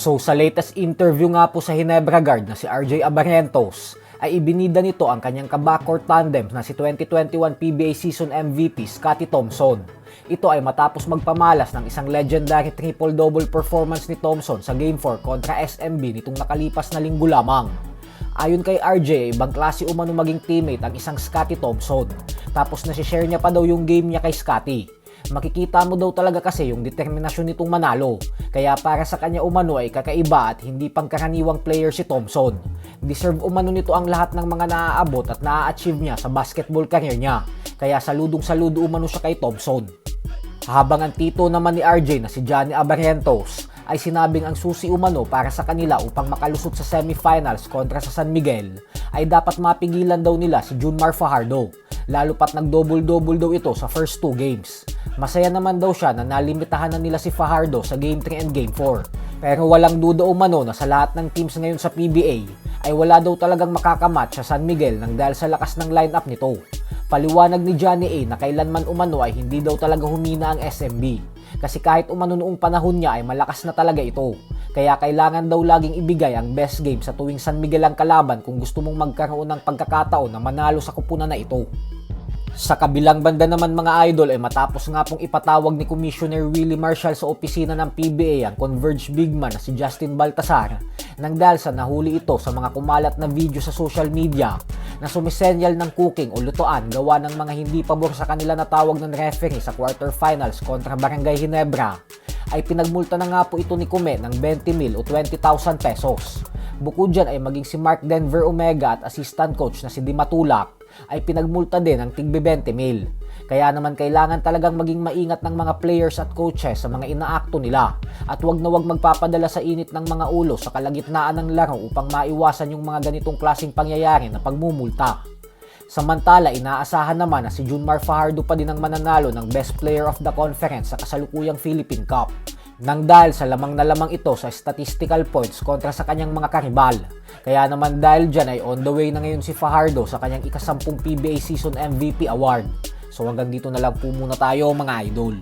So sa latest interview nga po sa Ginebra guard na si RJ Abarrientos, ay ibinida nito ang kanyang ka-backcourt tandem na si 2021 PBA Season MVP Scottie Thompson. Ito ay matapos magpamalas ng isang legendary triple-double performance ni Thompson sa Game 4 kontra SMB nitong nakalipas na linggo lamang. Ayon kay RJ, ibang klase umano maging teammate ang isang Scottie Thompson. Tapos nasi-share niya pa daw yung game niya kay Scottie. Makikita mo daw talaga kasi yung determinasyon nitong manalo. Kaya para sa kanya umano ay kakaiba at hindi pangkaraniwang player si Thompson. Deserve umano nito ang lahat ng mga naaabot at naa-achieve niya sa basketball career niya. Kaya saludong-saludo umano siya kay Thompson. Habang ang tito naman ni RJ na si Johnny Abarrientos ay sinabing ang susi umano para sa kanila upang makalusot sa semifinals kontra sa San Miguel ay dapat mapigilan daw nila si Junmar Fajardo. Lalo pat nag-double-double daw ito sa first 2 games. Masaya naman daw siya na nalimitahan na nila si Fajardo sa Game 3 and Game 4. Pero walang duda umano na sa lahat ng teams ngayon sa PBA ay wala daw talagang makakamatch sa San Miguel nang dahil sa lakas ng lineup nito. Paliwanag ni Johnny A na kailanman umano ay hindi daw talaga humina ang SMB. Kasi kahit umano noong panahon niya ay malakas na talaga ito. Kaya kailangan daw laging ibigay ang best game sa tuwing San Miguel ang kalaban kung gusto mong magkaroon ng pagkakataon na manalo sa kupunan na ito. Sa kabilang banda naman mga idol ay matapos nga pong ipatawag ni Commissioner Willie Marshall sa opisina ng PBA ang Converge big man na si Justin Baltasar nang dahil sa nahuli ito sa mga kumalat na video sa social media na sumisenyal ng cooking o lutoan gawa ng mga hindi pabor sa kanila na tawag ng referee sa quarterfinals kontra Barangay Ginebra, ay pinagmulta na nga po ito ni Kume ng 20,000 o 20,000 pesos. Bukod dyan ay maging si Mark Denver Omega at assistant coach na si Di Matulak ay pinagmulta din ng tigbe 20,000. Kaya naman kailangan talagang maging maingat ng mga players at coaches sa mga inaakto nila at wag na wag magpapadala sa init ng mga ulo sa kalagitnaan ng laro upang maiwasan yung mga ganitong klaseng pangyayari na pagmumulta. Samantala, inaasahan naman na si Junmar Fajardo pa din ang mananalo ng Best Player of the Conference sa kasalukuyang Philippine Cup. Nang dahil sa lamang na lamang ito sa statistical points kontra sa kanyang mga karibal. Kaya naman dahil dyan ay on the way na ngayon si Fajardo sa kanyang ika-10 PBA Season MVP Award. So hanggang dito na lang po muna tayo mga idol.